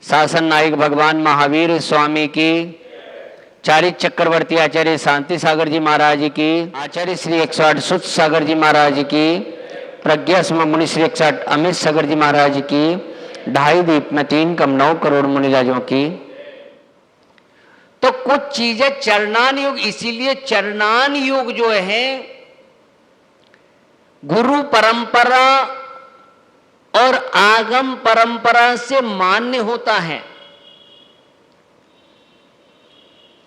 शासन नायक भगवान महावीर स्वामी की, चारित चक्रवर्ती आचार्य शांति सागर जी महाराज की, आचार्य श्री 108 सुत सागर जी महाराज की, प्रज्ञा सम मुनि श्री 108 अमित सागर जी महाराज की, 2.5 दीप में 3 कम 9 करोड़ मुनिराजों की। तो कुछ चीजें चरणान योग, इसीलिए चरणान योग जो है गुरु परंपरा और आगम परंपरा से मान्य होता है।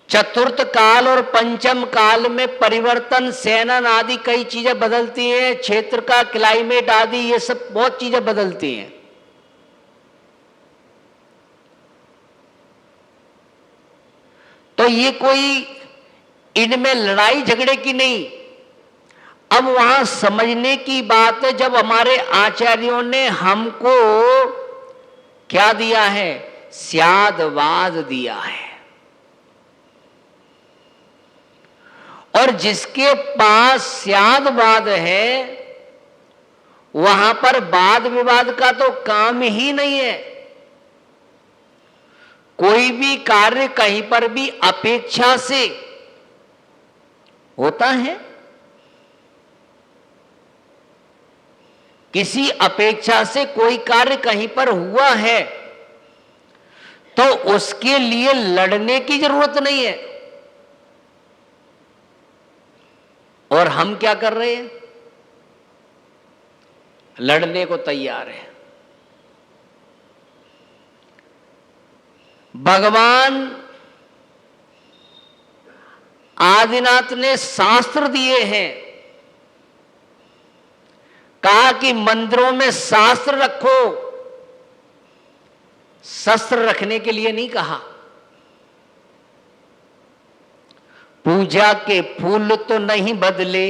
चतुर्थ काल और पंचम काल में परिवर्तन, सेनन आदि कई चीजें बदलती हैं, क्षेत्र का क्लाइमेट आदि ये सब बहुत चीजें बदलती हैं। तो ये कोई इनमें लड़ाई झगड़े की नहीं। अब वहां समझने की बात है, जब हमारे आचार्यों ने हमको क्या दिया है, स्यादवाद दिया है, और जिसके पास स्यादवाद है वहां पर वाद विवाद का तो काम ही नहीं है। कोई भी कार्य कहीं पर भी अपेक्षा से होता है, किसी अपेक्षा से कोई कार्य कहीं पर हुआ है तो उसके लिए लड़ने की जरूरत नहीं है। और हम क्या कर रहे हैं, लड़ने को तैयार हैं। भगवान आदिनाथ ने शास्त्र दिए हैं, कहा कि मंदिरों में शास्त्र रखो, शस्त्र रखने के लिए नहीं कहा। पूजा के फूल तो नहीं बदले,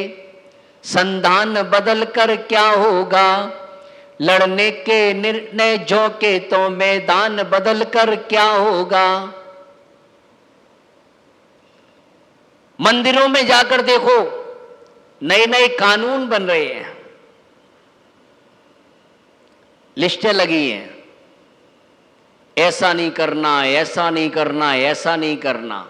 संधान बदल कर क्या होगा, लड़ने के निर्णय जो के तो मैदान बदल कर क्या होगा। मंदिरों में जाकर देखो, नए नए कानून बन रहे हैं, लिस्टें लगी हैं, ऐसा नहीं करना, ऐसा नहीं करना, ऐसा नहीं करना।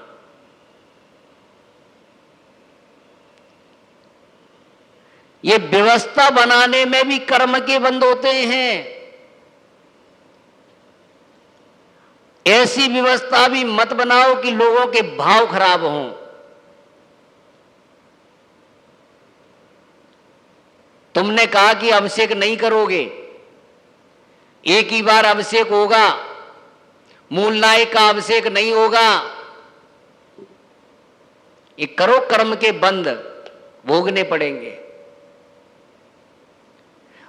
ये व्यवस्था बनाने में भी कर्म के बंद होते हैं। ऐसी व्यवस्था भी मत बनाओ कि लोगों के भाव खराब हों। तुमने कहा कि अभिषेक नहीं करोगे, एक ही बार अभिषेक होगा, मूल नायक का अभिषेक नहीं होगा। ये करो, कर्म के बंद भोगने पड़ेंगे।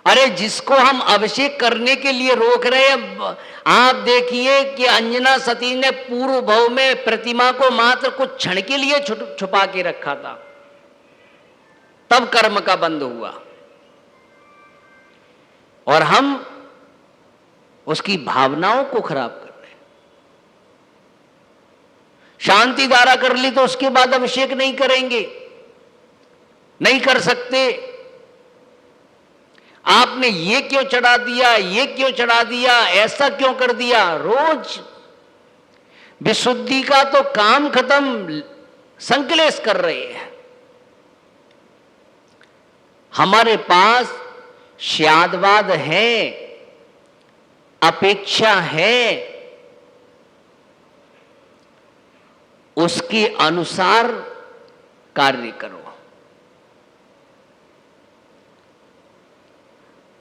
अरे जिसको हम अभिषेक करने के लिए रोक रहे हैं, आप देखिए कि अंजना सती ने पूर्व भव में प्रतिमा को मात्र कुछ क्षण के लिए छुपा के रखा था, तब कर्म का बंद हुआ, और हम उसकी भावनाओं को खराब कर रहे हैं। शांति धारा कर ली तो उसके बाद अभिषेक नहीं करेंगे, नहीं कर सकते। आपने ये क्यों चढ़ा दिया, ये क्यों चढ़ा दिया, ऐसा क्यों कर दिया। रोज विशुद्धि का तो काम खत्म, संकलेश कर रहे हैं। हमारे पास स्यादवाद है, अपेक्षा है, उसके अनुसार कार्य करो।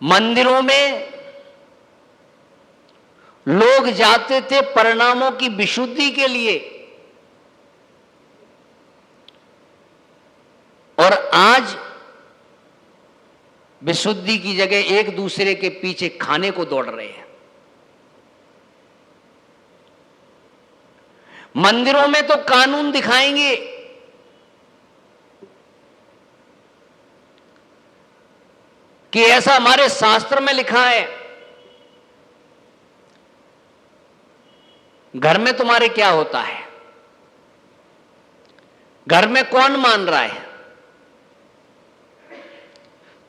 मंदिरों में लोग जाते थे परिणामों की विशुद्धि के लिए, और आज विशुद्धि की जगह एक दूसरे के पीछे खाने को दौड़ रहे हैं। मंदिरों में तो कानून दिखाएंगे, कि ऐसा हमारे शास्त्र में लिखा है। घर में तुम्हारे क्या होता है, घर में कौन मान रहा है।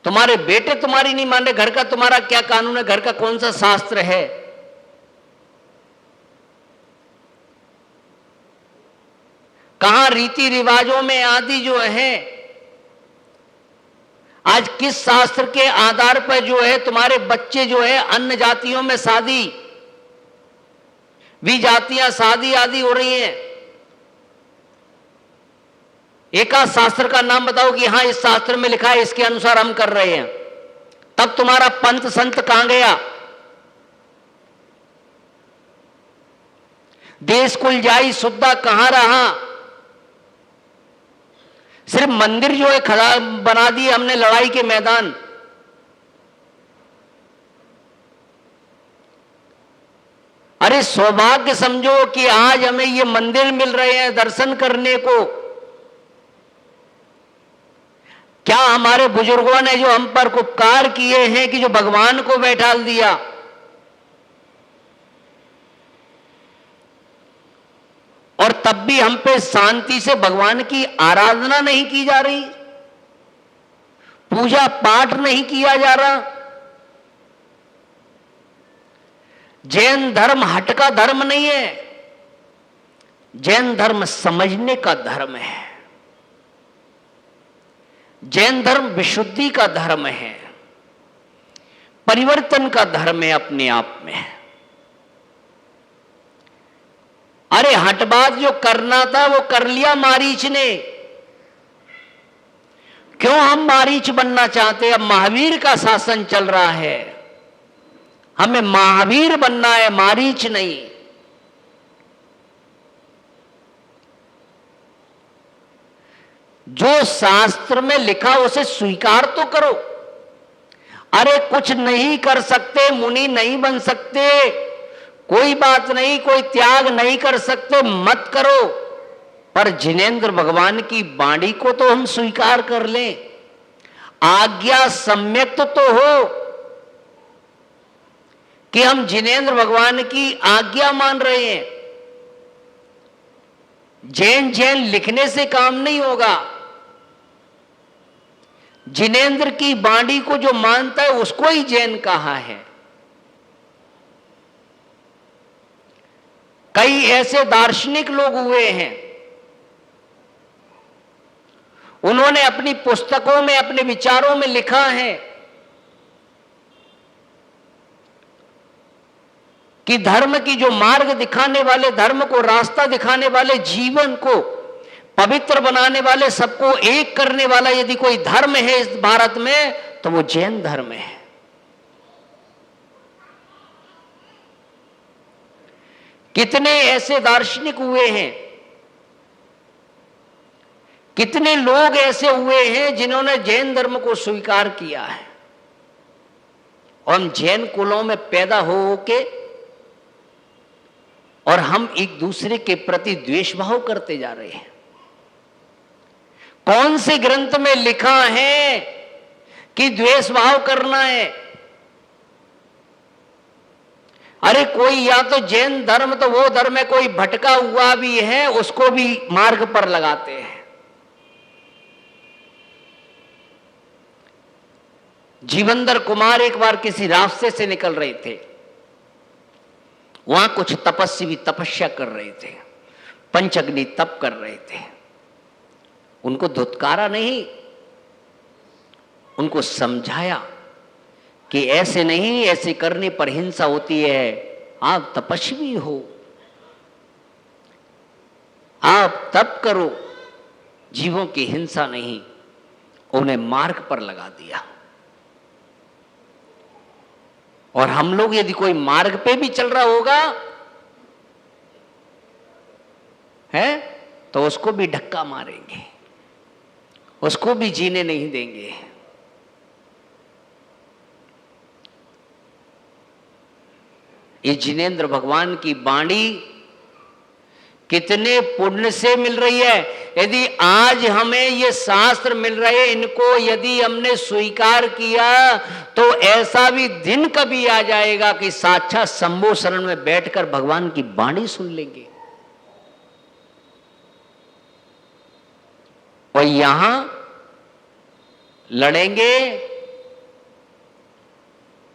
तुम्हारे बेटे तुम्हारी नहीं मान रहे, घर का तुम्हारा क्या कानून है, घर का कौन सा शास्त्र है। कहां रीति रिवाजों में आदि जो है, आज किस शास्त्र के आधार पर जो है तुम्हारे बच्चे जो है अन्य जातियों में शादी, भी जातियां शादी आदि हो रही हैं। एक आध शास्त्र का नाम बताओ कि हां इस शास्त्र में लिखा है, इसके अनुसार हम कर रहे हैं। तब तुम्हारा पंथ संत कहां गया? देश कुल जाई सुद्धा कहां रहा? सिर्फ मंदिर जो है खड़ा बना दिए हमने लड़ाई के मैदान। अरे सौभाग्य समझो कि आज हमें ये मंदिर मिल रहे हैं दर्शन करने को। क्या हमारे बुजुर्गों ने जो हम पर उपकार किए हैं कि जो भगवान को बैठाल दिया, और तब भी हम पे शांति से भगवान की आराधना नहीं की जा रही, पूजा पाठ नहीं किया जा रहा। जैन धर्म हट का धर्म नहीं है, जैन धर्म समझने का धर्म है। जैन धर्म विशुद्धि का धर्म है, परिवर्तन का धर्म है अपने आप में। अरे हटबाज जो करना था वो कर लिया मारीच ने। क्यों हम मारीच बनना चाहते? अब महावीर का शासन चल रहा है, हमें महावीर बनना है, मारीच नहीं। जो शास्त्र में लिखा उसे स्वीकार तो करो। अरे कुछ नहीं कर सकते, मुनि नहीं बन सकते, कोई बात नहीं, कोई त्याग नहीं कर सकते, मत करो, पर जिनेंद्र भगवान की वाणी को तो हम स्वीकार कर लें। आज्ञा सम्यक तो हो कि हम जिनेंद्र भगवान की आज्ञा मान रहे हैं। जैन जैन लिखने से काम नहीं होगा। जिनेंद्र की वाणी को जो मानता है उसको ही जैन कहा है। कई ऐसे दार्शनिक लोग हुए हैं, उन्होंने अपनी पुस्तकों में, अपने विचारों में लिखा है कि धर्म की जो मार्ग दिखाने वाले, धर्म को रास्ता दिखाने वाले, जीवन को पवित्र बनाने वाले, सबको एक करने वाला यदि कोई धर्म है इस भारत में तो वो जैन धर्म है। कितने ऐसे दार्शनिक हुए हैं, कितने लोग ऐसे हुए हैं जिन्होंने जैन धर्म को स्वीकार किया है। और हम जैन कुलों में पैदा हो के और हम एक दूसरे के प्रति द्वेष भाव करते जा रहे हैं। कौन से ग्रंथ में लिखा है कि द्वेष भाव करना है? अरे कोई या तो जैन धर्म तो वो धर्म है, कोई भटका हुआ भी है उसको भी मार्ग पर लगाते हैं। जीवंदर कुमार एक बार किसी रास्ते से निकल रहे थे, वहां कुछ तपस्वी तपस्या कर रहे थे, पंचअग्नि तप कर रहे थे। उनको धुतकारा नहीं, उनको समझाया कि ऐसे नहीं, ऐसे करने पर हिंसा होती है। आप तपस्वी हो, आप तप करो, जीवों की हिंसा नहीं। उन्हें मार्ग पर लगा दिया। और हम लोग यदि कोई मार्ग पे भी चल रहा होगा है तो उसको भी धक्का मारेंगे, उसको भी जीने नहीं देंगे। ये जिनेंद्र भगवान की वाणी कितने पुण्य से मिल रही है। यदि आज हमें ये शास्त्र मिल रहे, इनको यदि हमने स्वीकार किया तो ऐसा भी दिन कभी आ जाएगा कि साक्षात शंभो शरण में बैठकर भगवान की वाणी सुन लेंगे। और यहां लड़ेंगे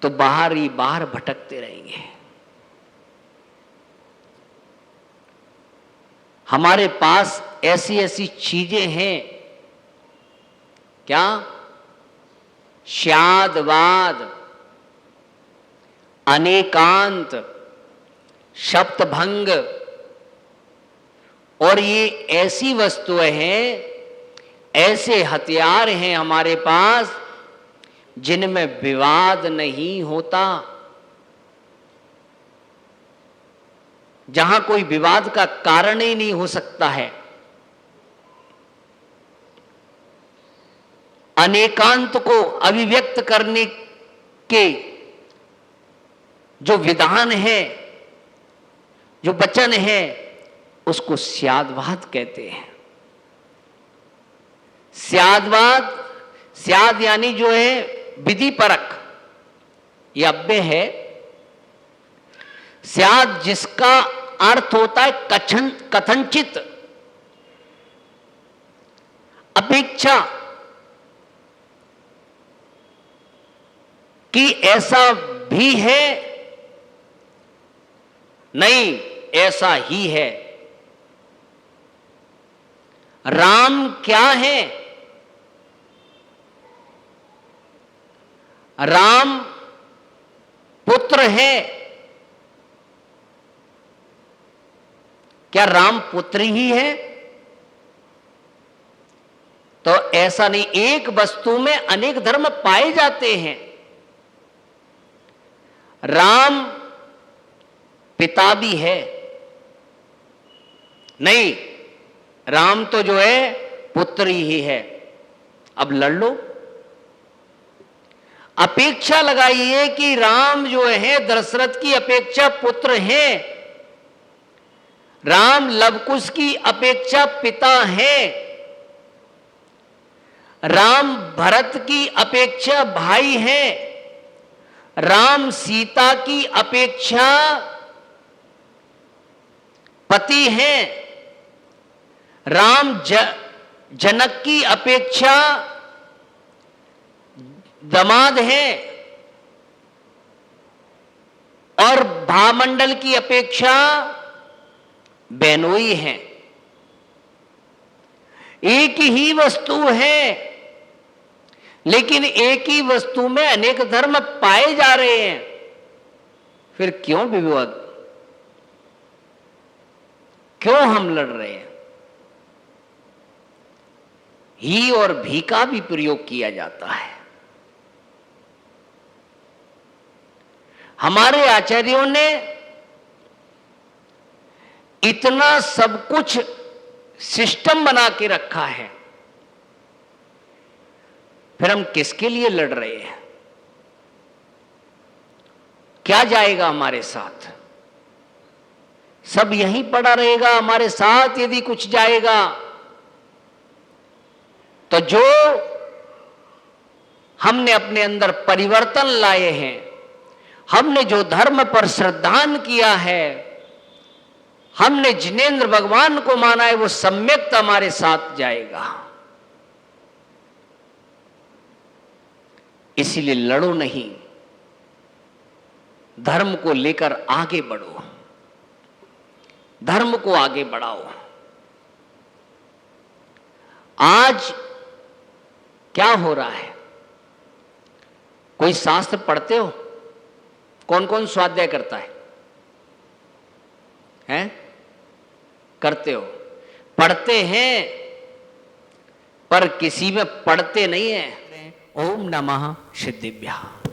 तो बाहर ही बाहर भटकते रहेंगे। हमारे पास ऐसी ऐसी चीजें हैं, क्या? श्यादवाद, अनेकांत, शब्दभंग, और ये ऐसी वस्तुएं हैं, ऐसे हथियार हैं हमारे पास जिनमें विवाद नहीं होता, जहां कोई विवाद का कारण ही नहीं हो सकता है। अनेकांत को अभिव्यक्त करने के जो विधान है, जो वचन है, उसको स्यादवाद कहते हैं। स्यादवाद, स्याद यानी जो है विधि परक, यह अव्यय है। स्याद जिसका अर्थ होता है कथनचित, अपेक्षा कि ऐसा भी है, नहीं ऐसा ही है। राम क्या है? राम पुत्र है। क्या राम पुत्र ही है? तो ऐसा नहीं, एक वस्तु में अनेक धर्म पाए जाते हैं। राम पिता भी है, नहीं राम तो जो है पुत्र ही है। अब लड़ लो, अपेक्षा लगाइए कि राम जो है दशरथ की अपेक्षा पुत्र हैं, राम लवकुश की अपेक्षा पिता है, राम भरत की अपेक्षा भाई है, राम सीता की अपेक्षा पति हैं, राम जनक की अपेक्षा दामाद हैं, और भामंडल की अपेक्षा बेनोई हैं। एक ही वस्तु है, लेकिन एक ही वस्तु में अनेक धर्म पाए जा रहे हैं, फिर क्यों विवाद, क्यों हम लड़ रहे हैं? ही और भी का भी प्रयोग किया जाता है। हमारे आचार्यों ने इतना सब कुछ सिस्टम बना के रखा है, फिर हम किसके लिए लड़ रहे हैं? क्या जाएगा हमारे साथ? सब यहीं पड़ा रहेगा हमारे साथ। यदि कुछ जाएगा तो जो हमने अपने अंदर परिवर्तन लाए हैं, हमने जो धर्म पर श्रद्धान किया है, हमने जिनेंद्र भगवान को माना है, वो सम्यक हमारे साथ जाएगा। इसीलिए लड़ो नहीं, धर्म को लेकर आगे बढ़ो, धर्म को आगे बढ़ाओ। आज क्या हो रहा है? कोई शास्त्र पढ़ते हो? कौन कौन स्वाध्याय करता है? हैं? करते हो, पढ़ते हैं, पर किसी में पढ़ते नहीं है। ओम नमः सिद्धिभ्याम।